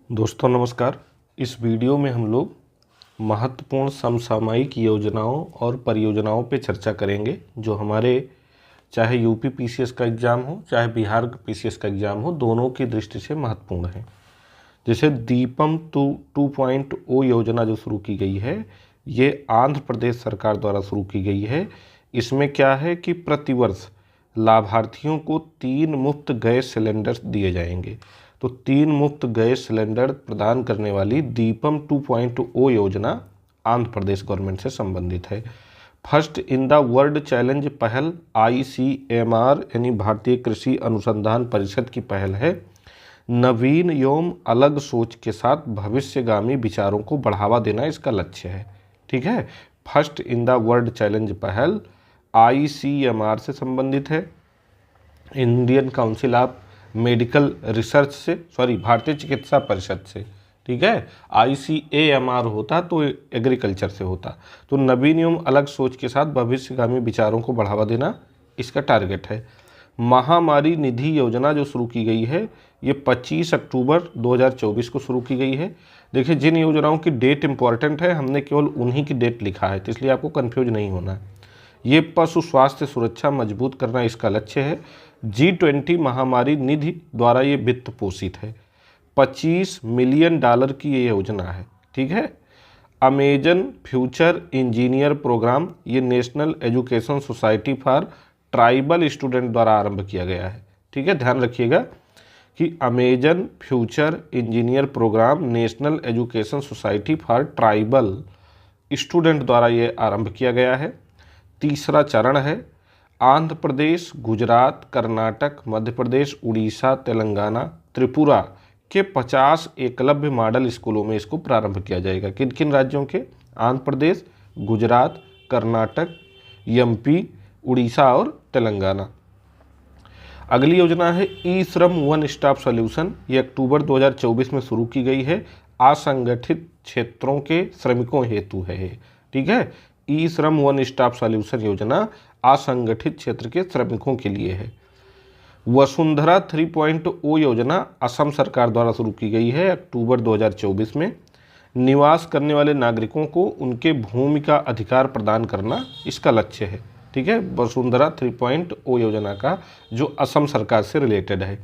दोस्तों नमस्कार। इस वीडियो में हम लोग महत्वपूर्ण समसामयिक योजनाओं और परियोजनाओं पे चर्चा करेंगे जो हमारे चाहे यूपी पीसीएस का एग्ज़ाम हो चाहे बिहार पीसीएस का एग्ज़ाम हो, दोनों की दृष्टि से महत्वपूर्ण है। जैसे दीपम 2.0 योजना जो शुरू की गई है, ये आंध्र प्रदेश सरकार द्वारा शुरू की गई है। इसमें क्या है कि प्रतिवर्ष लाभार्थियों को 3 मुफ्त गैस सिलेंडर्स दिए जाएंगे। तो 3 मुफ्त गैस सिलेंडर प्रदान करने वाली दीपम 2.0 योजना आंध्र प्रदेश गवर्नमेंट से संबंधित है। First in the world challenge पहल ICMR यानी भारतीय कृषि अनुसंधान परिषद की पहल है। नवीन एवं अलग सोच के साथ भविष्यगामी विचारों को बढ़ावा देना इसका लक्ष्य है। ठीक है, first in the world challenge पहल ICMR से संबंधित है, Indian council of medical research से, भारतीय चिकित्सा परिषद से। ठीक है, ICAMR होता तो एग्रीकल्चर से होता। तो नवीन एवं अलग सोच के साथ भविष्यगामी विचारों को बढ़ावा देना इसका टारगेट है। महामारी निधि योजना जो शुरू की गई है, ये 25 अक्टूबर 2024 को शुरू की गई है। देखिए, जिन योजनाओं की डेट इंपॉर्टेंट है, हमने केवल उन्हीं की डेट लिखा है, तो इसलिए आपको कन्फ्यूज नहीं होना है। ये पशु स्वास्थ्य सुरक्षा मजबूत करना इसका लक्ष्य है। G20 महामारी निधि द्वारा ये वित्त पोषित है। $25 मिलियन की ये योजना है। ठीक है, अमेजन फ्यूचर इंजीनियर प्रोग्राम, ये national education society for tribal student द्वारा आरंभ किया गया है। ठीक है, ध्यान रखिएगा कि Amazon future engineer program national education society for tribal student द्वारा ये आरंभ किया गया है। तीसरा चरण है आंध्र प्रदेश, गुजरात, कर्नाटक, मध्य प्रदेश, उड़ीसा, तेलंगाना, त्रिपुरा के 50 एकलव्य मॉडल स्कूलों में इसको प्रारंभ किया जाएगा। किन किन राज्यों के? आंध्र प्रदेश, गुजरात, कर्नाटक, MP, उड़ीसा और तेलंगाना। अगली योजना है ई श्रम वन स्टॉप सॉल्यूशन। ये अक्टूबर 2024 में शुरू की गई है। असंगठित क्षेत्रों के श्रमिकों हेतु है। ठीक है, ई श्रम वन स्टॉप सॉल्यूशन योजना असंगठित क्षेत्र के श्रमिकों के लिए है। वसुंधरा 3.0 योजना असम सरकार द्वारा शुरू की गई है अक्टूबर 2024 में। निवास करने वाले नागरिकों को उनके भूमि का अधिकार प्रदान करना इसका लक्ष्य है। ठीक है, वसुंधरा 3.0 योजना का जो असम सरकार से रिलेटेड है।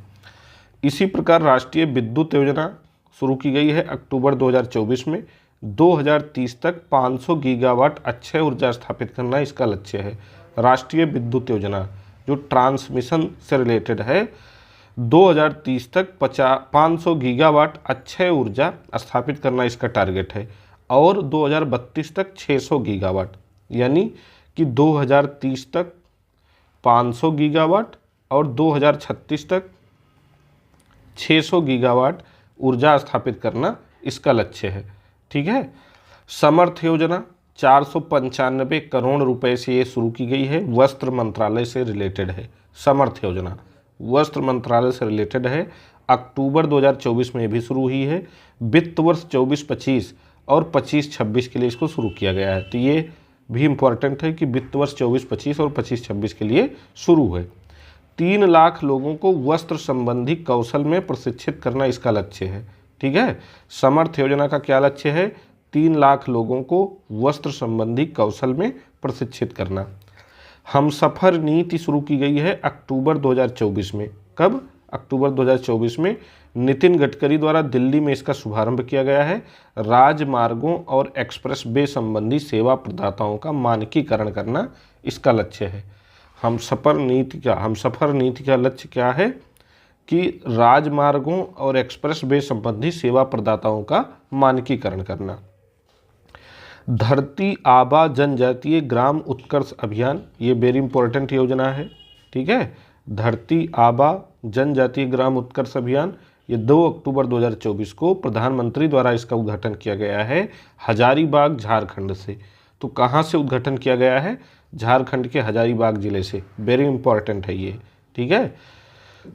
इसी प्रकार राष्ट्रीय विद्युत योजना शुरू की गई है अक्टूबर 2024 में। 2030 तक 500 गीगावाट अक्षय ऊर्जा स्थापित करना इसका लक्ष्य है। राष्ट्रीय विद्युत योजना जो ट्रांसमिशन से रिलेटेड है, 2030 तक 500 गीगावाट अक्षय ऊर्जा स्थापित करना इसका टारगेट है। और 2032 तक 600 गीगावाट, यानी कि 2030 तक 500 गीगावाट और 2036 तक 600 गीगावाट ऊर्जा स्थापित करना इसका लक्ष्य है। ठीक है, समर्थ योजना 495 करोड़ रुपए से ये शुरू की गई है, वस्त्र मंत्रालय से रिलेटेड है। समर्थ योजना वस्त्र मंत्रालय से रिलेटेड है, अक्टूबर 2024 में भी शुरू हुई है। वित्त वर्ष 24-25 और 25-26 के लिए इसको शुरू किया गया है। तो ये भी इम्पॉर्टेंट है कि वित्त वर्ष 24-25 और 25-26 के लिए शुरू है। 3 लाख लोगों को वस्त्र संबंधी कौशल में प्रशिक्षित करना इसका लक्ष्य है। ठीक है, समर्थ योजना का क्या लक्ष्य है? 3 लाख लोगों को वस्त्र संबंधी कौशल में प्रशिक्षित करना। हमसफर नीति शुरू की गई है अक्टूबर 2024 में। कब? अक्टूबर 2024 में नितिन गडकरी द्वारा दिल्ली में इसका शुभारंभ किया गया है। राजमार्गों और एक्सप्रेस वे संबंधी सेवा प्रदाताओं का मानकीकरण करना इसका लक्ष्य है। हमसफर नीति का लक्ष्य क्या है कि राजमार्गों और एक्सप्रेस वे संबंधी सेवा प्रदाताओं का मानकीकरण करना। धरती आबा जनजातीय ग्राम उत्कर्ष अभियान, ये वेरी इंपॉर्टेंट योजना है। ठीक है, धरती आबा जनजातीय ग्राम उत्कर्ष अभियान, ये 2 अक्टूबर 2024 को प्रधानमंत्री द्वारा इसका उद्घाटन किया गया है हजारीबाग, झारखंड से। तो कहाँ से उद्घाटन किया गया है? झारखंड के हजारीबाग जिले से। वेरी इंपॉर्टेंट है ये। ठीक है,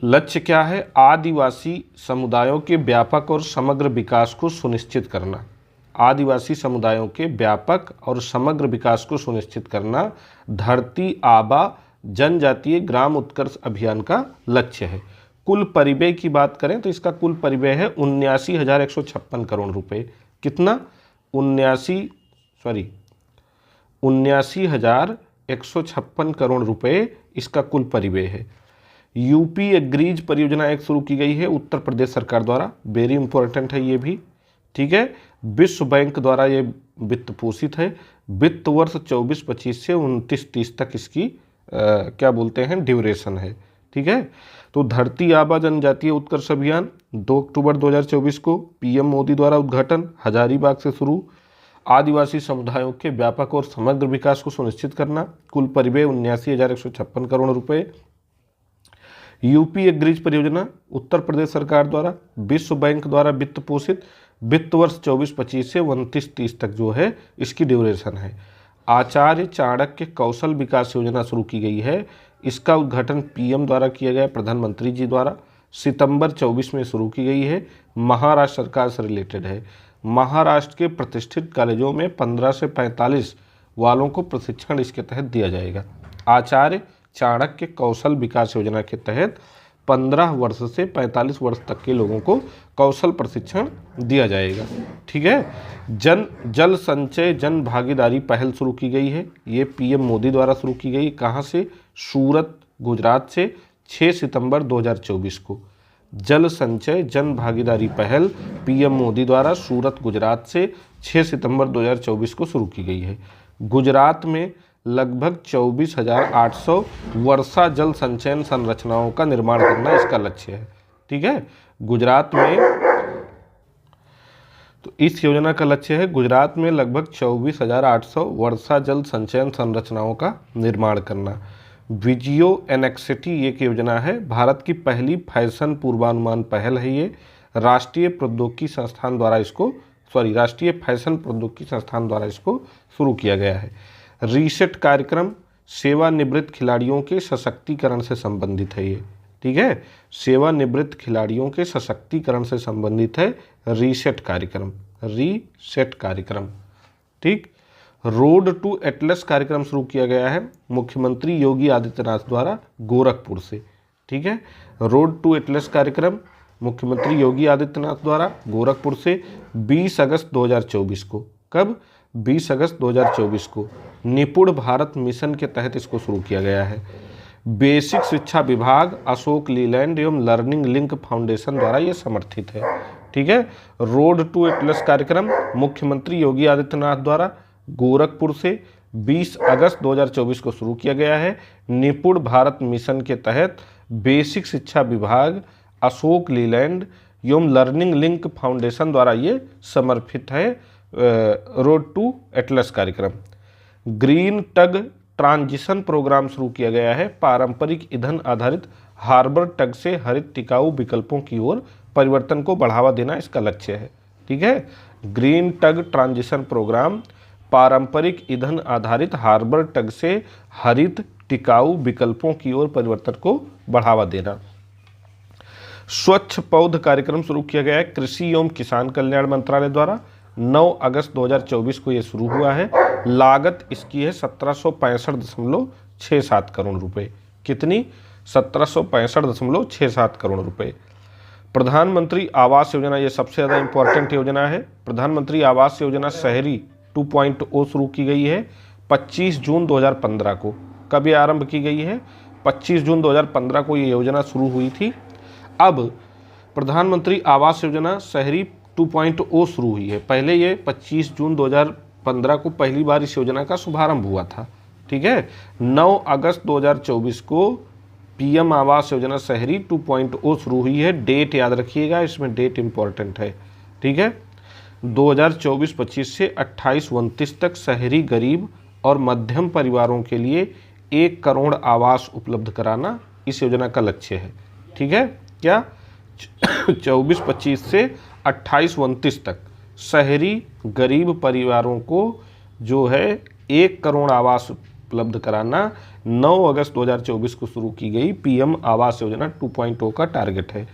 लक्ष्य क्या है? आदिवासी समुदायों के व्यापक और समग्र विकास को सुनिश्चित करना। आदिवासी समुदायों के व्यापक और समग्र विकास को सुनिश्चित करना धरती आबा जनजातीय ग्राम उत्कर्ष अभियान का लक्ष्य है। कुल परिव्यय की बात करें तो इसका कुल परिव्यय है 79,156 करोड़ रुपए। कितना? 79,156 करोड़ रुपए इसका कुल परिव्यय है। यूपी एग्रीज परियोजना एक शुरू की गई है उत्तर प्रदेश सरकार द्वारा, वेरी इंपॉर्टेंट है ये भी, ठीक है। विश्व बैंक द्वारा ये वित्त पोषित है। वित्त वर्ष 24-25 से 29-30 तक इसकी क्या बोलते हैं ड्यूरेशन है, ठीक है। तो धरती आबा जनजातीय उत्कर्ष अभियान 2 अक्टूबर 2024 को पीएम मोदी द्वारा उद्घाटन, हजारीबाग से शुरू। आदिवासी समुदायों के व्यापक और समग्र विकास को सुनिश्चित करना, कुल परिव्यय 79,156 करोड़ रुपए। यूपी एग्रीज परियोजना उत्तर प्रदेश सरकार द्वारा विश्व बैंक द्वारा वित्त पोषित, वित्त वर्ष 24-25 से 29-30 तक जो है इसकी ड्यूरेशन है। आचार्य चाणक्य कौशल विकास योजना शुरू की गई है। इसका उद्घाटन पीएम द्वारा किया गया, प्रधानमंत्री जी द्वारा, सितंबर 24 में शुरू की गई है। महाराष्ट्र सरकार से रिलेटेड है। महाराष्ट्र के प्रतिष्ठित कॉलेजों में 15 से 45 वालों को प्रशिक्षण इसके तहत दिया जाएगा। आचार्य चाणक्य कौशल विकास योजना के तहत 15 वर्ष से 45 वर्ष तक के लोगों को कौशल प्रशिक्षण दिया जाएगा, ठीक है। जल संचय जन भागीदारी पहल शुरू की गई है। ये पीएम मोदी द्वारा शुरू की गई। कहाँ से? सूरत, गुजरात से 6 सितंबर 2024 को। जल संचय जन भागीदारी पहल पीएम मोदी द्वारा सूरत, गुजरात से 6 सितंबर 2024 को शुरू की गई है। गुजरात में लगभग 24,800 वर्षा जल संचयन संरचनाओं का निर्माण करना इसका लक्ष्य है, ठीक है। गुजरात में तो इस योजना का लक्ष्य है गुजरात में लगभग 24,800 वर्षा जल संचयन संरचनाओं का निर्माण करना। विजियो एनेक्सिटी एक योजना है, भारत की पहली फैशन पूर्वानुमान पहल है। ये राष्ट्रीय फैशन प्रौद्योगिकी संस्थान द्वारा इसको शुरू किया गया है। रीसेट कार्यक्रम सेवानिवृत्त खिलाड़ियों के सशक्तिकरण से संबंधित है ये, ठीक है। सेवानिवृत्त खिलाड़ियों के सशक्तिकरण से संबंधित है रीसेट कार्यक्रम, ठीक। रोड टू एटलस कार्यक्रम शुरू किया गया है मुख्यमंत्री योगी आदित्यनाथ द्वारा गोरखपुर से, ठीक है। रोड टू एटलस कार्यक्रम मुख्यमंत्री योगी आदित्यनाथ द्वारा गोरखपुर से 20 अगस्त 2024 को। कब? 20 अगस्त 2024 को। निपुण भारत मिशन के तहत इसको शुरू किया गया है। बेसिक शिक्षा विभाग अशोक लीलैंड एवं लर्निंग लिंक फाउंडेशन द्वारा ये समर्थित है, ठीक है। रोड टू एटलस कार्यक्रम मुख्यमंत्री योगी आदित्यनाथ द्वारा गोरखपुर से 20 अगस्त 2024 को शुरू किया गया है। निपुण भारत मिशन के तहत बेसिक शिक्षा विभाग अशोक लीलैंड एवं लर्निंग लिंक फाउंडेशन द्वारा ये समर्पित है रोड टू एटलस कार्यक्रम। ग्रीन टग ट्रांजिशन प्रोग्राम शुरू किया गया है। पारंपरिक ईंधन आधारित हार्बर टग से हरित टिकाऊ विकल्पों की ओर परिवर्तन को बढ़ावा देना इसका लक्ष्य है, ठीक है। ग्रीन टग ट्रांजिशन प्रोग्राम पारंपरिक ईंधन आधारित हार्बर टग से हरित टिकाऊ विकल्पों की ओर परिवर्तन को बढ़ावा देना। स्वच्छ पौध कार्यक्रम शुरू किया गया है कृषि एवं किसान कल्याण मंत्रालय द्वारा। 9 अगस्त 2024 को ये शुरू हुआ है। लागत इसकी है 1765.67 करोड़ रुपए। कितनी? 1765.67 करोड़ रुपए। प्रधानमंत्री आवास योजना ये सबसे ज़्यादा इंपॉर्टेंट योजना है। प्रधानमंत्री आवास योजना शहरी 2.0 शुरू की गई है 25 जून 2015 को। कब ये आरंभ की गई है? 25 जून 2015 को ये योजना शुरू हुई थी। अब प्रधानमंत्री आवास योजना शहरी 2.0 शुरू हुई है। पहले ये 25 जून 2015 को पहली बार इस योजना का शुभारंभ हुआ था, ठीक है। 9 अगस्त 2024 को पीएम आवास योजना शहरी 2.0 शुरू हुई है। डेट याद रखिएगा, इसमें डेट इंपॉर्टेंट है, ठीक है। 2024-25 से 28-29 तक शहरी गरीब और मध्यम परिवारों के लिए 1 करोड़ आवास उपलब्ध कराना इस योजना का लक्ष्य है, ठीक है। क्या? 24-25 से 28-29 तक शहरी गरीब परिवारों को जो है 1 करोड़ आवास उपलब्ध कराना 9 अगस्त 2024 को शुरू की गई पीएम आवास योजना 2.0 का टारगेट है।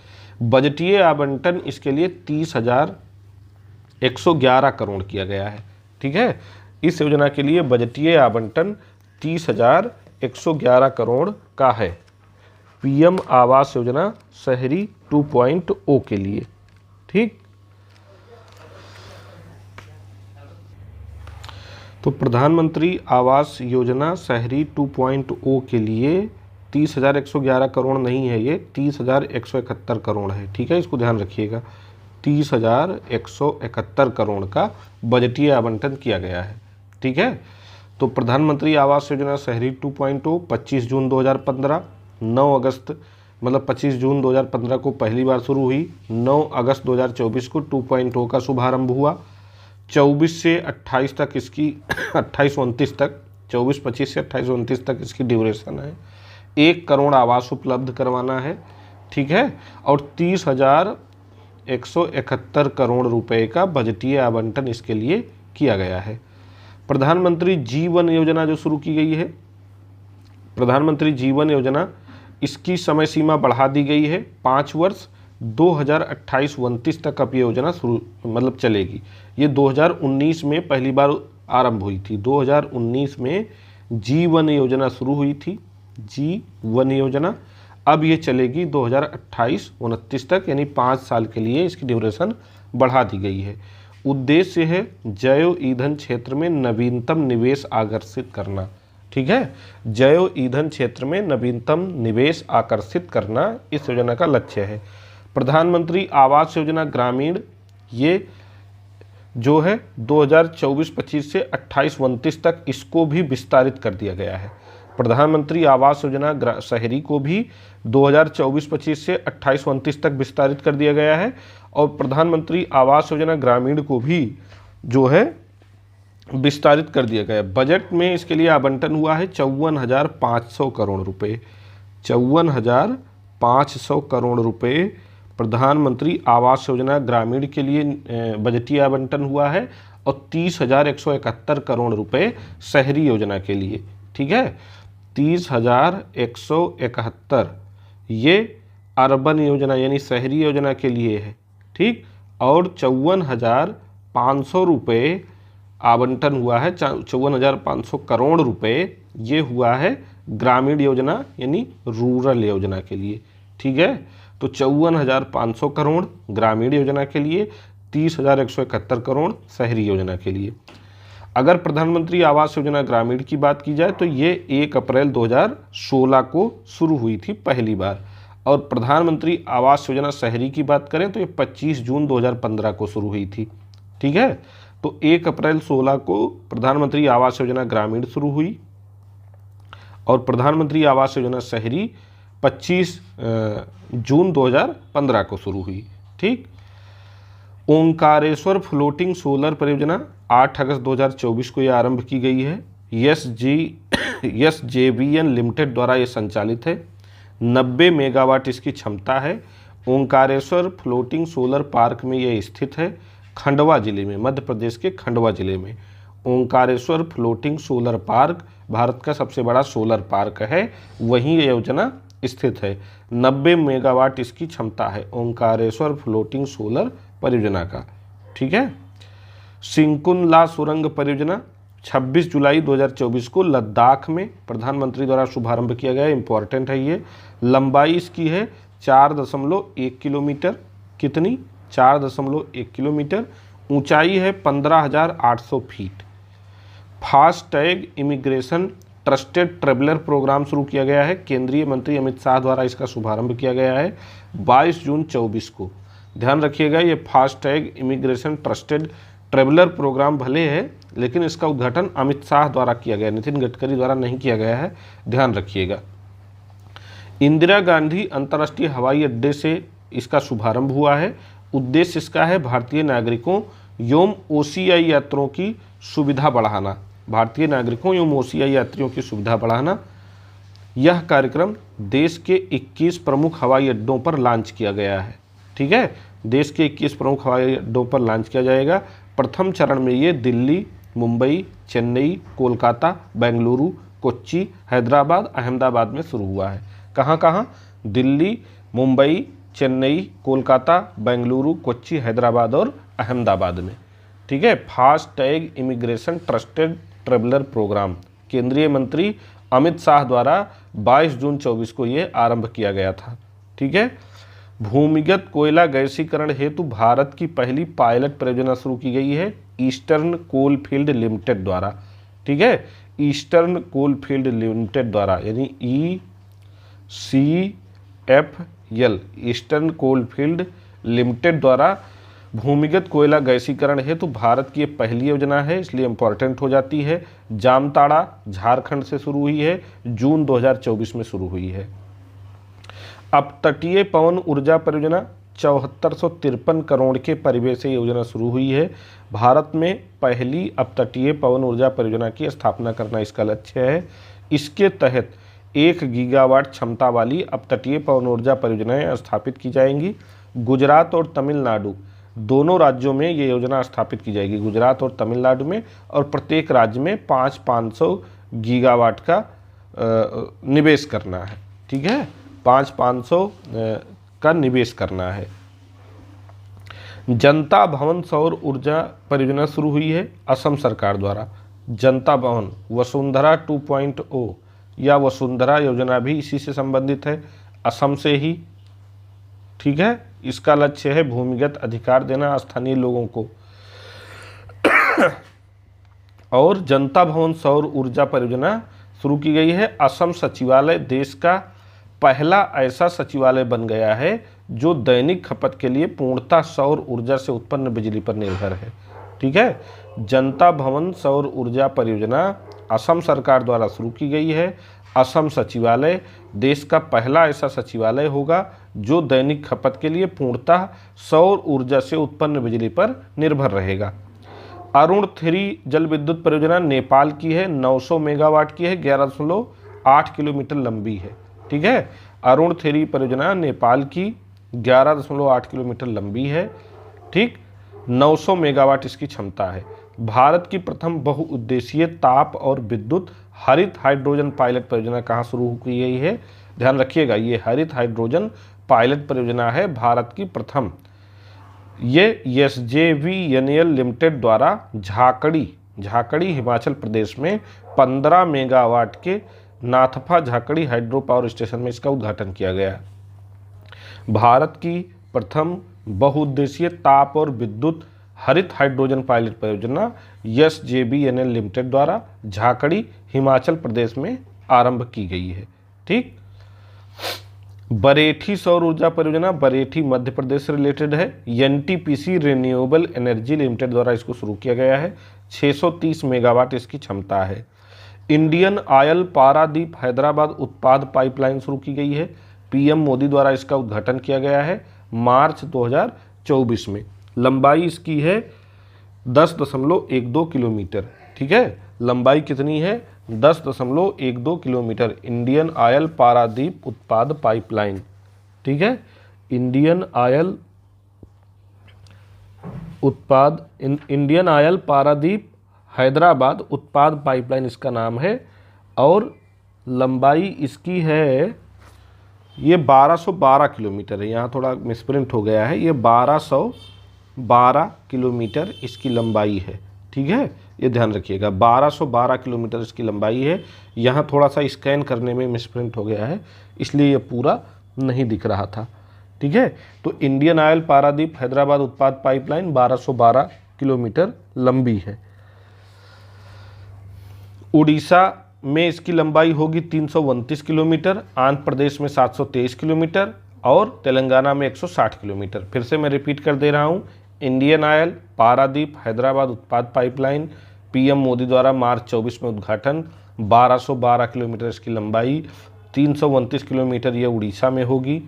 बजटीय आवंटन इसके लिए 30,111 करोड़ किया गया है, ठीक है। इस योजना के लिए बजटीय आवंटन 30,111 करोड़ का है। पीएम आवास योजना शहरी 2.0 के लिए। ठीक, तो प्रधानमंत्री आवास योजना शहरी 2.0 के लिए 30,111 करोड़ नहीं है, ये 30,171 करोड़ है। ठीक है, इसको ध्यान रखिएगा। 30,171 करोड़ का बजटीय आवंटन किया गया है। ठीक है, तो प्रधानमंत्री आवास योजना शहरी 2.0 25 जून 2015, 9 अगस्त मतलब 25 जून 2015 को पहली बार शुरू हुई, 9 अगस्त 2024 को 2.0 का शुभारंभ हुआ। 24 से 28 तक इसकी 28-29 तक 24-25 से 28-29 तक इसकी ड्यूरेशन है। 1 करोड़ आवास उपलब्ध करवाना है। ठीक है, और 30,171 करोड़ रुपए का बजटीय आवंटन इसके लिए किया गया है। प्रधानमंत्री जीवन योजना जो शुरू की गई है, प्रधानमंत्री जीवन योजना, इसकी समय सीमा बढ़ा दी गई है 5 वर्ष, 2028-29 तक अब ये योजना शुरू मतलब चलेगी। ये 2019 में पहली बार आरंभ हुई थी। 2019 में जीवन योजना शुरू हुई थी, जीवन योजना। अब ये चलेगी 2028-29 तक, यानी 5 साल के लिए इसकी ड्यूरेशन बढ़ा दी गई है। उद्देश्य है जैव ईंधन क्षेत्र में नवीनतम निवेश आकर्षित करना। ठीक है, जैव ईंधन क्षेत्र में नवीनतम निवेश आकर्षित करना इस योजना का लक्ष्य है। प्रधानमंत्री आवास योजना ग्रामीण, ये जो है 2024-25 से 28-29 तक इसको भी विस्तारित कर दिया गया है। प्रधानमंत्री आवास योजना शहरी को भी 2024-25 से 28-29 तक विस्तारित कर दिया गया है, और प्रधानमंत्री आवास योजना ग्रामीण को भी जो है विस्तारित कर दिया गया है। बजट में इसके लिए आवंटन हुआ है 54,500 करोड़ रुपए। 54,500 करोड़ रुपए प्रधानमंत्री आवास योजना ग्रामीण के लिए बजटीय आवंटन हुआ है, और 30,171 करोड़ रुपए शहरी योजना के लिए। ठीक है, 30,171 ये अर्बन योजना यानी शहरी योजना के लिए है। ठीक, और 54,500 रुपये आवंटन हुआ है, 54,500 करोड़ रुपए ये हुआ है ग्रामीण योजना यानी रूरल योजना के लिए। ठीक है, तो 54,500 करोड़ ग्रामीण योजना के लिए, 30,171 करोड़ शहरी योजना के लिए। अगर प्रधानमंत्री आवास योजना ग्रामीण की बात की जाए तो ये 1 अप्रैल 2016 को शुरू हुई थी पहली बार, और प्रधानमंत्री आवास योजना शहरी की बात करें तो ये 25 जून 2015 को शुरू हुई थी। ठीक है, तो 1 अप्रैल 16 को प्रधानमंत्री आवास योजना ग्रामीण शुरू हुई, और प्रधानमंत्री आवास योजना शहरी 25 जून 2015 को शुरू हुई। ठीक, ओंकारेश्वर फ्लोटिंग सोलर परियोजना 8 अगस्त 2024 को यह आरंभ की गई है। SJVN लिमिटेड द्वारा ये संचालित है। 90 मेगावाट इसकी क्षमता है। ओंकारेश्वर फ्लोटिंग सोलर पार्क में ये स्थित है, खंडवा जिले में, मध्य प्रदेश के खंडवा जिले में। Omkareshwar floating solar park Bharat का सबसे बड़ा सोलर पार्क है, वहीं ये योजना स्थित है। 90 मेगावाट इसकी क्षमता है ओंकारेश्वर फ्लोटिंग सोलर परियोजना का। ठीक है, सिंकुनला सुरंग परियोजना 26 जुलाई 2024 को लद्दाख में प्रधानमंत्री द्वारा शुभारंभ किया गया। इंपॉर्टेंट है ये। लंबाई इसकी है 4.1 किलोमीटर। कितनी? 4.1 किलोमीटर। ऊंचाई है 15,800 feet. Fast tag immigration trusted traveller programme शुरू किया गया है। केंद्रीय मंत्री अमित शाह द्वारा इसका शुभारंभ किया गया है 22 जून 24 को। ध्यान रखिएगा, ये fast tag immigration trusted traveller programme भले है, लेकिन इसका उद्घाटन अमित शाह द्वारा किया गया, नितिन गडकरी द्वारा नहीं किया गया है, ध्यान रखिएगा। इंदिरा गांधी अंतर्राष्ट्रीय हवाई अड्डे से इसका शुभारंभ हुआ है। उद्देश्य इसका है भारतीय नागरिकों एवं OCI यात्रियों की सुविधा बढ़ाना। भारतीय नागरिकों एवं OCI यात्रियों की सुविधा बढ़ाना। यह कार्यक्रम देश के 21 प्रमुख हवाई अड्डों पर लॉन्च किया गया है। ठीक है, देश के 21 प्रमुख हवाई अड्डों पर लॉन्च किया जाएगा। प्रथम चरण में ये दिल्ली, मुंबई, चेन्नई, कोलकाता, बेंगलुरु, कोच्चि, हैदराबाद, अहमदाबाद में शुरू हुआ है। कहाँ कहाँ? दिल्ली, मुंबई, चेन्नई, कोलकाता, बेंगलुरु, कोच्चि, हैदराबाद और अहमदाबाद में। ठीक है, fast tag immigration trusted traveller programme केंद्रीय मंत्री अमित शाह द्वारा 22 जून 24 को ये आरंभ किया गया था। ठीक है। भूमिगत कोयला गैसीकरण हेतु भारत की पहली पायलट परियोजना शुरू की गई है ईस्टर्न कोलफील्ड लिमिटेड द्वारा। ठीक है, ईस्टर्न कोलफील्ड लिमिटेड द्वारा, यानी ECFL, ईस्टर्न कोलफील्ड लिमिटेड द्वारा भूमिगत कोयला गैसीकरण हेतु भारत की ये पहली योजना है, इसलिए इम्पोर्टेंट हो जाती है। जामताड़ा झारखंड से शुरू हुई है, जून 2024 में शुरू हुई है। अपतटीय पवन ऊर्जा परियोजना 7453 करोड़ के परिव्यय से योजना शुरू हुई है। भारत में पहली अपतटीय पवन ऊर्जा परियोजना की स्थापना करना इसका लक्ष्य है। इसके तहत 1 गीगावाट क्षमता वाली अपतटीय पवन ऊर्जा परियोजनाएं स्थापित की जाएंगी। गुजरात और तमिलनाडु दोनों राज्यों में ये योजना स्थापित की जाएगी, गुजरात और तमिलनाडु में, और प्रत्येक राज्य में 500 गीगावाट का निवेश करना है। ठीक है, 500 का निवेश करना है। जनता भवन सौर ऊर्जा परियोजना शुरू हुई है असम सरकार द्वारा। जनता भवन वसुंधरा 2.0 या वसुंधरा योजना भी इसी से संबंधित है, असम से ही। ठीक है, इसका लक्ष्य है भूमिगत अधिकार देना स्थानीय लोगों को। और जनता भवन सौर ऊर्जा परियोजना शुरू की गई है। असम सचिवालय देश का पहला ऐसा सचिवालय बन गया है जो दैनिक खपत के लिए पूर्णतः सौर ऊर्जा से उत्पन्न बिजली पर निर्भर है। ठीक है, जनता भवन सौर ऊर्जा परियोजना असम सरकार द्वारा शुरू की गई है। असम सचिवालय देश का पहला ऐसा सचिवालय होगा जो दैनिक खपत के लिए पूर्णतः सौर ऊर्जा से उत्पन्न बिजली पर निर्भर रहेगा। अरुण 3 जल विद्युत परियोजना नेपाल की है, 900 मेगावाट की है, 11.8 किलोमीटर लंबी है। ठीक है, अरुण 3 परियोजना नेपाल की 11.8 किलोमीटर लंबी है। ठीक, 900 मेगावाट इसकी क्षमता है। भारत की प्रथम बहुउद्देशीय ताप और विद्युत हरित हाइड्रोजन पायलट परियोजना कहाँ शुरू की गई है? ध्यान रखिएगा, ये हरित हाइड्रोजन पायलट परियोजना है भारत की प्रथम। ये SJVN लिमिटेड द्वारा झाकड़ी हिमाचल प्रदेश में 15 मेगावाट के Nathpa Jhakri hydro power station में इसका उद्घाटन किया गया। भारत की प्रथम बहुउद्देशीय ताप और विद्युत हरित हाइड्रोजन पायलट परियोजना SJVN लिमिटेड द्वारा झाकड़ी हिमाचल प्रदेश में आरंभ की गई है। ठीक, बरेठी सौर ऊर्जा परियोजना बरेठी मध्य प्रदेश से रिलेटेड है। NTPC रिन्यूएबल एनर्जी लिमिटेड द्वारा इसको शुरू किया गया है। 630 मेगावाट इसकी क्षमता है। इंडियन ऑयल पारादीप हैदराबाद उत्पाद पाइपलाइन शुरू की गई है। PM मोदी द्वारा इसका उद्घाटन किया गया है मार्च 2024 में। लंबाई इसकी है 10.12 किलोमीटर। ठीक है, लंबाई कितनी है? 10.12 किलोमीटर। इंडियन ऑयल पारादीप उत्पाद पाइपलाइन। ठीक है, इंडियन ऑयल पारादीप हैदराबाद उत्पाद पाइपलाइन इसका नाम है। और लंबाई इसकी है, ये 1212 किलोमीटर है। यहाँ थोड़ा मिसप्रिंट हो गया है, ये 1212 किलोमीटर इसकी लंबाई है। ठीक है, ये ध्यान रखिएगा, 1212 किलोमीटर इसकी लंबाई है। यहाँ थोड़ा सा स्कैन करने में मिसप्रिंट हो गया है, इसलिए ये पूरा नहीं दिख रहा था। ठीक है, तो इंडियन ऑयल पारादीप हैदराबाद उत्पाद पाइपलाइन 1212 किलोमीटर लंबी है। उड़ीसा में इसकी लंबाई होगी 329 किलोमीटर, आंध्र प्रदेश में 723 किलोमीटर और तेलंगाना में 160 किलोमीटर। फिर से मैं रिपीट कर दे रहा हूँ, इंडियन ऑयल पारादीप हैदराबाद उत्पाद पाइपलाइन PM मोदी द्वारा मार्च 24 में उद्घाटन, 1212 किलोमीटर इसकी लंबाई, 329 किलोमीटर ये उड़ीसा में होगी,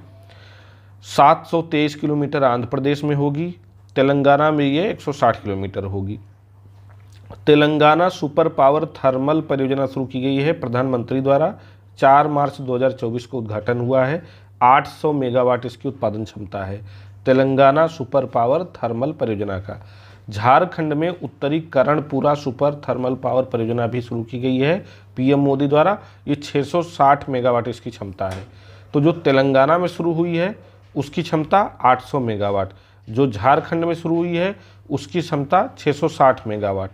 723 किलोमीटर आंध्र प्रदेश में होगी, तेलंगाना में ये 160 किलोमीटर होगी। तेलंगाना सुपर पावर थर्मल परियोजना शुरू की गई है प्रधानमंत्री द्वारा, 4 मार्च 2024 को उद्घाटन हुआ है। 800 मेगावाट इसकी उत्पादन क्षमता है तेलंगाना सुपर पावर थर्मल परियोजना का। झारखंड में उत्तरी करणपुरा सुपर थर्मल पावर परियोजना भी शुरू की गई है PM मोदी द्वारा। ये 660 मेगावाट इसकी क्षमता है। तो जो तेलंगाना में शुरू हुई है उसकी क्षमता 800 मेगावाट, जो झारखंड में शुरू हुई है उसकी क्षमता 660 मेगावाट।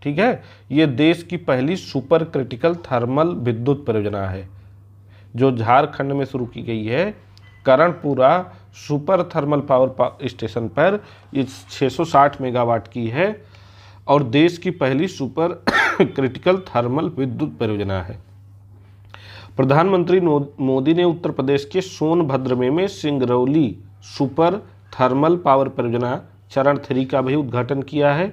ठीक है। ये देश की पहली सुपर क्रिटिकल थर्मल विद्युत परियोजना है जो झारखंड में शुरू की गई है। Karanpura super thermal power station पर ये 660 मेगावाट की है और देश की पहली सुपर क्रिटिकल थर्मल विद्युत परियोजना है। प्रधानमंत्री मोदी ने उत्तर प्रदेश के सोनभद्र में सिंगरौली सुपर थर्मल पावर परियोजना चरण 3 का भी उद्घाटन किया है।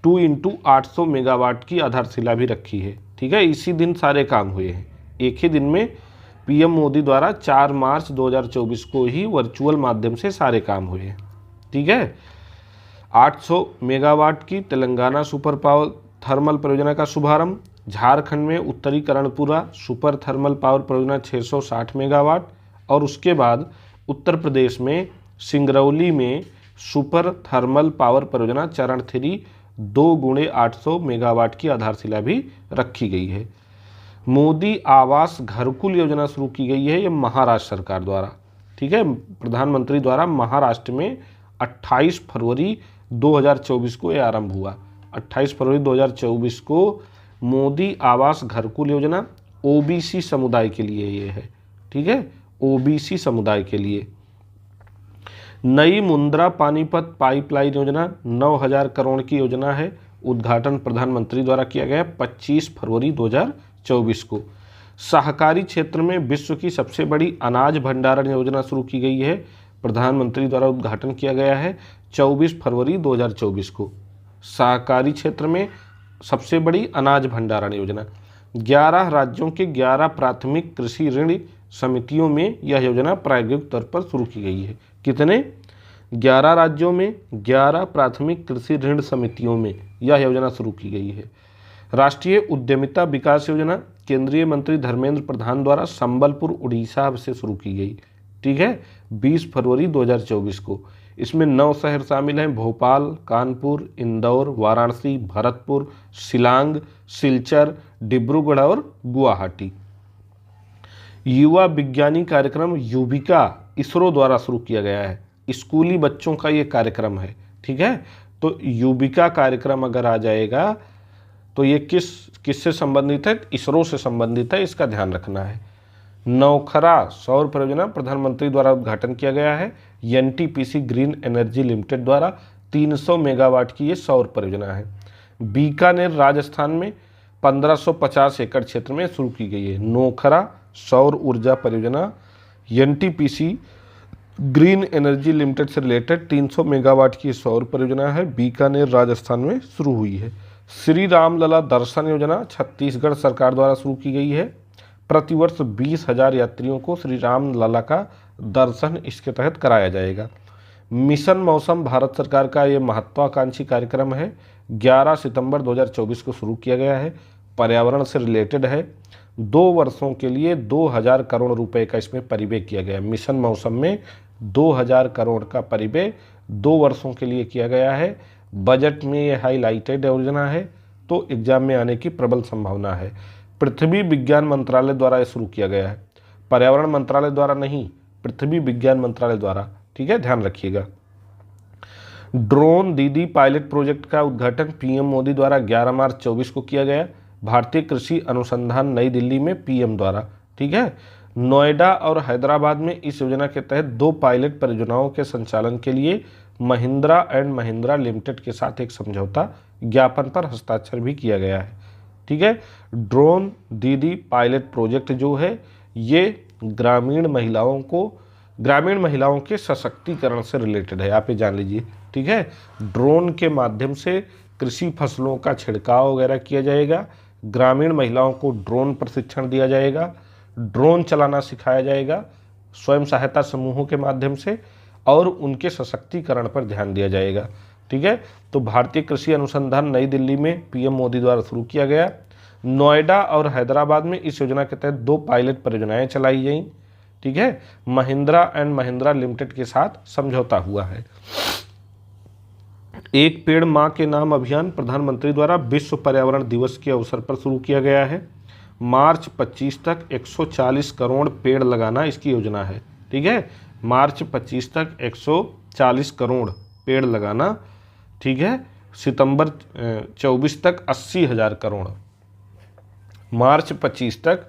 2x800 मेगावाट की आधारशिला भी रखी है। ठीक है, इसी दिन सारे काम हुए हैं। एक ही दिन में पीएम मोदी द्वारा 4 मार्च 2024 को ही वर्चुअल माध्यम से सारे काम हुए हैं। ठीक है, 800 मेगावाट की तेलंगाना सुपर पावर थर्मल परियोजना का शुभारंभ। झारखंड में उत्तरी करणपुरा सुपर थर्मल पावर परियोजना 660 मेगावाट और उसके बाद उत्तर प्रदेश में सिंगरौली में सुपर थर्मल पावर परियोजना चरण 3 2x800 मेगावाट की आधारशिला भी रखी गई है। मोदी आवास घरकुल योजना शुरू की गई है, ये महाराष्ट्र सरकार द्वारा। ठीक है, प्रधानमंत्री द्वारा महाराष्ट्र में 28 फरवरी 2024 को ये आरंभ हुआ। 28 फरवरी 2024 को मोदी आवास घरकुल योजना ओबीसी समुदाय के लिए ये है। ठीक है, ओबीसी समुदाय के लिए। नई मुंद्रा पानीपत पाइपलाइन योजना 9000 करोड़ की योजना है। उद्घाटन प्रधानमंत्री द्वारा किया गया 25 फरवरी 2024 को। सहकारी क्षेत्र में विश्व की सबसे बड़ी अनाज भंडारण योजना शुरू की गई है। प्रधानमंत्री द्वारा उद्घाटन किया गया है 24 फरवरी 2024 को। सहकारी क्षेत्र में सबसे बड़ी अनाज भंडारण योजना। 11 राज्यों के 11 प्राथमिक कृषि ऋण समितियों में यह योजना प्रायोगिक तौर पर शुरू की गई है। कितने? 11 राज्यों में 11 प्राथमिक कृषि ऋण समितियों में यह योजना शुरू की गई है। राष्ट्रीय उद्यमिता विकास योजना केंद्रीय मंत्री धर्मेंद्र प्रधान द्वारा संबलपुर उड़ीसा से शुरू की गई। ठीक है, 20 फरवरी 2024 को। इसमें 9 शहर शामिल हैं: भोपाल, कानपुर, इंदौर, वाराणसी, भरतपुर, शिलांग, सिलचर, डिब्रूगढ़ और गुवाहाटी। युवा विज्ञानी कार्यक्रम युविका इसरो द्वारा शुरू किया गया है। स्कूली बच्चों का ये कार्यक्रम है। ठीक है, तो युविका कार्यक्रम अगर आ जाएगा तो ये किससे संबंधित है? इसरो से संबंधित है, इसका ध्यान रखना है। नौखरा सौर परियोजना प्रधानमंत्री द्वारा उद्घाटन किया गया है। एनटीपीसी ग्रीन एनर्जी लिमिटेड द्वारा 300 मेगावाट की ये सौर परियोजना है। बीकानेर राजस्थान में 1550 एकड़ क्षेत्र में शुरू की गई है। नौखरा सौर ऊर्जा परियोजना एनटीपीसी ग्रीन एनर्जी लिमिटेड से रिलेटेड 300 मेगावाट की सौर परियोजना है, बीकानेर राजस्थान में शुरू हुई है। श्री राम लला दर्शन योजना छत्तीसगढ़ सरकार द्वारा शुरू की गई है। प्रतिवर्ष 20,000 यात्रियों को श्री राम लला का दर्शन इसके तहत कराया जाएगा। मिशन मौसम भारत सरकार का ये महत्वाकांक्षी कार्यक्रम है। 11 सितंबर 2024 को शुरू किया गया है। पर्यावरण से रिलेटेड है। 2 वर्षों के लिए 2000 करोड़ रुपए का इसमें परिव्यय किया गया। मिशन मौसम में 2000 करोड़ का परिव्यय 2 वर्षों के लिए किया गया है। बजट में ये हाईलाइटेड योजना है, तो एग्जाम में आने की प्रबल संभावना है। पृथ्वी विज्ञान मंत्रालय द्वारा ये शुरू किया गया है, पर्यावरण मंत्रालय द्वारा नहीं, पृथ्वी विज्ञान मंत्रालय द्वारा। ठीक है, ध्यान रखिएगा। ड्रोन दीदी पायलट प्रोजेक्ट का उद्घाटन पीएम मोदी द्वारा 11 मार्च 2024 को किया गया। भारतीय कृषि अनुसंधान नई दिल्ली में पीएम द्वारा। ठीक है, नोएडा और हैदराबाद में इस योजना के तहत 2 पायलट परियोजनाओं के संचालन के लिए महिंद्रा एंड महिंद्रा लिमिटेड के साथ एक समझौता ज्ञापन पर हस्ताक्षर भी किया गया है। ठीक है, ड्रोन दीदी पायलट प्रोजेक्ट जो है ये ग्रामीण महिलाओं के सशक्तिकरण से रिलेटेड है, आप ये जान लीजिए। ठीक है, ड्रोन के माध्यम से कृषि फसलों का छिड़काव वगैरह किया जाएगा। ग्रामीण महिलाओं को ड्रोन प्रशिक्षण दिया जाएगा, ड्रोन चलाना सिखाया जाएगा स्वयं सहायता समूहों के माध्यम से, और उनके सशक्तिकरण पर ध्यान दिया जाएगा। ठीक है, तो भारतीय कृषि अनुसंधान नई दिल्ली में पीएम मोदी द्वारा शुरू किया गया। नोएडा और हैदराबाद में इस योजना के तहत 2 पायलट परियोजनाएं चलाई गईं। ठीक है, महिंद्रा एंड महिंद्रा लिमिटेड के साथ समझौता हुआ है। एक पेड़ मां के नाम अभियान प्रधानमंत्री द्वारा विश्व पर्यावरण दिवस के अवसर पर शुरू किया गया है। मार्च 25 तक 140 करोड़ पेड़ लगाना इसकी योजना है। ठीक है, मार्च 25 तक 140 करोड़ पेड़ लगाना। ठीक है, सितंबर 24 तक 80,000 करोड़, मार्च 25 तक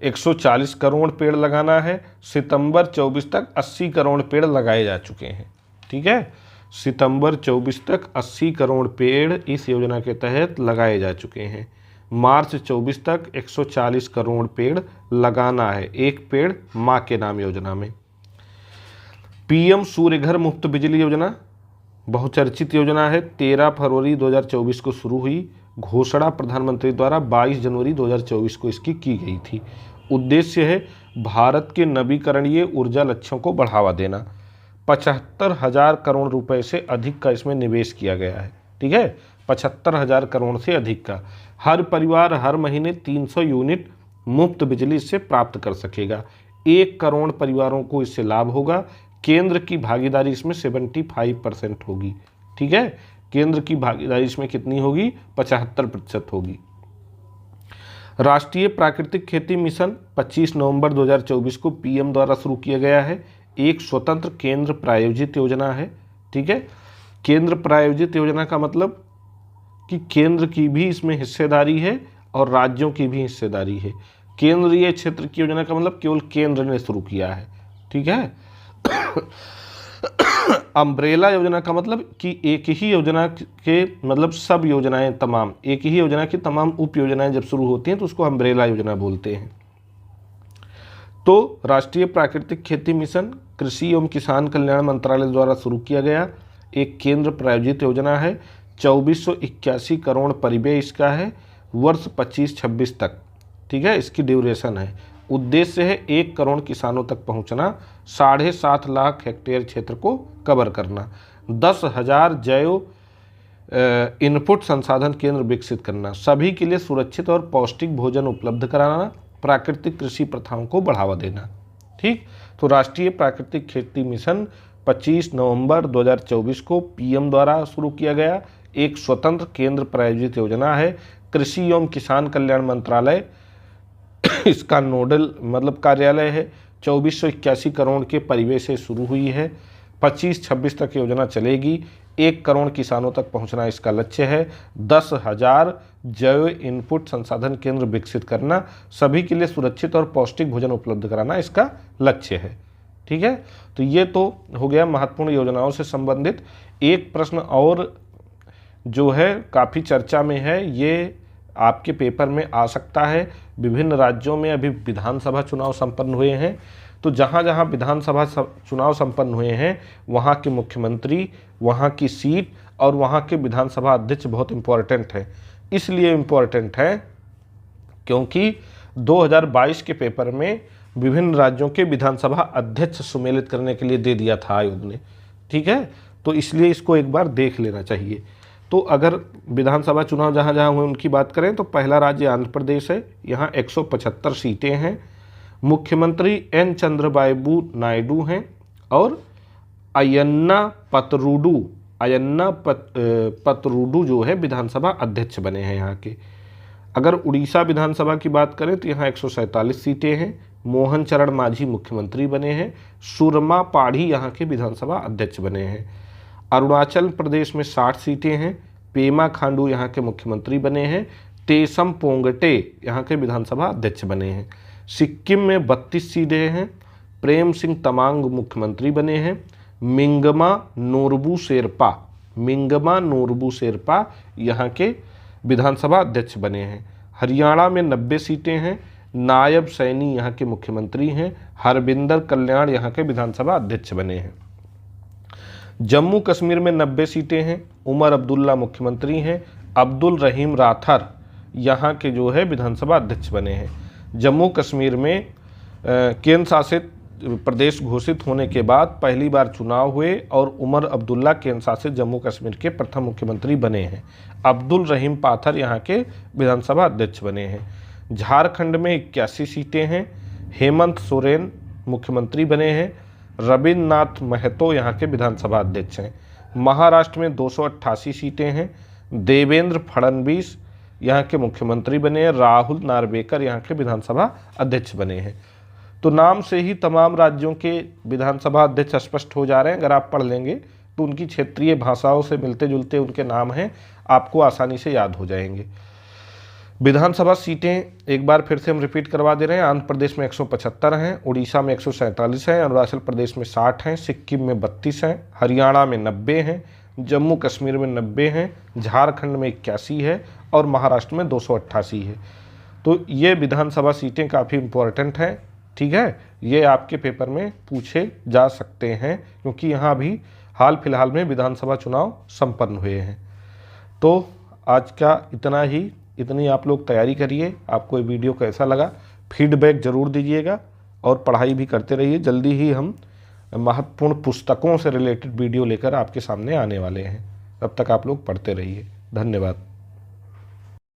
140 करोड़ पेड़ लगाना है, सितंबर 24 तक 80 करोड़ पेड़ लगाए जा चुके हैं। ठीक है, सितंबर 24 तक 80 करोड़ पेड़ इस योजना के तहत लगाए जा चुके हैं। मार्च 24 तक 140 करोड़ पेड़ लगाना है, एक पेड़ माँ के नाम योजना में। पीएम सूर्य घर मुफ्त बिजली योजना बहुचर्चित योजना है, 13 फरवरी 2024 को शुरू हुई। घोषणा प्रधानमंत्री द्वारा 22 जनवरी 2024 को इसकी की गई थी। उद्देश्य है भारत के नवीकरणीय ऊर्जा लक्ष्यों को बढ़ावा देना। 75,000 करोड़ रुपए से अधिक का इसमें निवेश किया गया है। ठीक है, 75,000 करोड़ से अधिक का। हर परिवार हर महीने 300 यूनिट मुफ्त बिजली से प्राप्त कर सकेगा। 1 करोड़ परिवारों को इससे लाभ होगा। केंद्र की भागीदारी इसमें 75% होगी। ठीक है, केंद्र की भागीदारी इसमें कितनी होगी? 75% होगी। राष्ट्रीय प्राकृतिक खेती मिशन 25 नवंबर 2024 को पीएम द्वारा शुरू किया गया है। एक स्वतंत्र केंद्र प्रायोजित योजना है। ठीक है, केंद्र प्रायोजित योजना का मतलब कि केंद्र की भी इसमें हिस्सेदारी है और राज्यों की भी हिस्सेदारी है। केंद्रीय क्षेत्र की योजना का मतलब केवल केंद्र ने शुरू किया है। ठीक है, अम्ब्रेला योजना का मतलब कि एक ही योजना के मतलब सब योजनाएं तमाम, एक ही योजना की तमाम उप योजनाएं जब शुरू होती हैं तो उसको अम्ब्रेला योजना बोलते हैं। तो राष्ट्रीय प्राकृतिक खेती मिशन कृषि एवं किसान कल्याण मंत्रालय द्वारा शुरू किया गया एक केंद्र प्रायोजित योजना है। 2481 करोड़ परिव्यय इसका है वर्ष 25-26 तक। ठीक है, इसकी ड्यूरेशन है। उद्देश्य है 1 करोड़ किसानों तक पहुंचना, 7.5 लाख हेक्टेयर क्षेत्र को कवर करना, 10,000 जैव इनपुट संसाधन केंद्र विकसित करना, सभी के लिए सुरक्षित और पौष्टिक भोजन उपलब्ध कराना, प्राकृतिक कृषि प्रथाओं को बढ़ावा देना। ठीक, तो राष्ट्रीय प्राकृतिक खेती मिशन 25 नवंबर 2024 को पीएम द्वारा शुरू किया गया एक स्वतंत्र केंद्र प्रायोजित योजना है। कृषि एवं किसान कल्याण मंत्रालय इसका नोडल मतलब कार्यालय है। 2481 करोड़ के परिव्यय से शुरू हुई है। 25-26 तक योजना चलेगी। 1 करोड़ किसानों तक पहुंचना इसका लक्ष्य है। 10,000 जैव इनपुट संसाधन केंद्र विकसित करना, सभी के लिए सुरक्षित और पौष्टिक भोजन उपलब्ध कराना इसका लक्ष्य है। ठीक है, तो ये तो हो गया महत्वपूर्ण योजनाओं से संबंधित। एक प्रश्न और जो है काफ़ी चर्चा में है, ये आपके पेपर में आ सकता है। विभिन्न राज्यों में अभी विधानसभा चुनाव संपन्न हुए हैं, तो जहाँ जहाँ विधानसभा चुनाव संपन्न हुए हैं वहाँ के मुख्यमंत्री, वहाँ की सीट और वहाँ के विधानसभा अध्यक्ष बहुत इम्पोर्टेंट है। इसलिए इम्पोर्टेंट है क्योंकि 2022 के पेपर में विभिन्न राज्यों के विधानसभा अध्यक्ष सुमेलित करने के लिए दे दिया था आयोग ने। ठीक है, तो इसलिए इसको एक बार देख लेना चाहिए। तो अगर विधानसभा चुनाव जहाँ जहाँ हुए उनकी बात करें तो पहला राज्य आंध्र प्रदेश है, यहाँ 175 सीटें हैं। मुख्यमंत्री एन चंद्रबाबू नायडू हैं और अयन्ना पतरूडू जो है विधानसभा अध्यक्ष बने हैं यहाँ के। अगर उड़ीसा विधानसभा की बात करें तो यहाँ 147 सीटें हैं। मोहन चरण मांझी मुख्यमंत्री बने हैं। सुरमा पाढ़ी यहाँ के विधानसभा अध्यक्ष बने हैं। अरुणाचल प्रदेश में 60 सीटें हैं। पेमा खांडू यहाँ के मुख्यमंत्री बने हैं। तेसम पोंगटे यहाँ के विधानसभा अध्यक्ष बने हैं। सिक्किम में 32 सीटें हैं। प्रेम सिंह तमांग मुख्यमंत्री बने हैं। मिंगमा नोरबू शेरपा यहाँ के विधानसभा अध्यक्ष बने हैं। हरियाणा में 90 सीटें हैं। नायब सैनी यहाँ के मुख्यमंत्री हैं। हरविंदर कल्याण यहाँ के विधानसभा अध्यक्ष बने हैं। जम्मू कश्मीर में 90 सीटें हैं। उमर अब्दुल्ला मुख्यमंत्री हैं। अब्दुल रहीम राथर यहाँ के जो है विधानसभा अध्यक्ष बने हैं। जम्मू कश्मीर में केंद्र शासित प्रदेश घोषित होने के बाद पहली बार चुनाव हुए और उमर अब्दुल्ला केंद्र शासित जम्मू कश्मीर के प्रथम मुख्यमंत्री बने हैं। अब्दुल रहीम पाथर यहाँ के विधानसभा अध्यक्ष बने हैं। झारखंड में 81 सीटें हैं। हेमंत सोरेन मुख्यमंत्री बने हैं। रविन्द्र नाथ महतो यहाँ के विधानसभा अध्यक्ष हैं। महाराष्ट्र में 288 सीटें हैं। देवेंद्र फडणवीस यहाँ के मुख्यमंत्री बने हैं। राहुल नार्वेकर यहाँ के विधानसभा अध्यक्ष बने हैं। तो नाम से ही तमाम राज्यों के विधानसभा अध्यक्ष स्पष्ट हो जा रहे हैं। अगर आप पढ़ लेंगे तो उनकी क्षेत्रीय भाषाओं से मिलते जुलते उनके नाम हैं, आपको आसानी से याद हो जाएंगे। विधानसभा सीटें एक बार फिर से हम रिपीट करवा दे रहे हैं। आंध्र प्रदेश में 175 हैं, उड़ीसा में 147 हैं, अरुणाचल प्रदेश में 60 हैं, सिक्किम में 32 हैं, हरियाणा में 90 हैं, जम्मू कश्मीर में 90 हैं, झारखंड में 81 है और महाराष्ट्र में 288 है। तो ये विधानसभा सीटें काफ़ी इम्पोर्टेंट हैं, ठीक है। ये आपके पेपर में पूछे जा सकते हैं क्योंकि यहाँ अभी हाल फिलहाल में विधानसभा चुनाव संपन्न हुए हैं। तो आज का इतनी आप लोग तैयारी करिए। आपको ये वीडियो कैसा लगा फीडबैक ज़रूर दीजिएगा और पढ़ाई भी करते रहिए। जल्दी ही हम महत्वपूर्ण पुस्तकों से रिलेटेड वीडियो लेकर आपके सामने आने वाले हैं। तब तक आप लोग पढ़ते रहिए। धन्यवाद।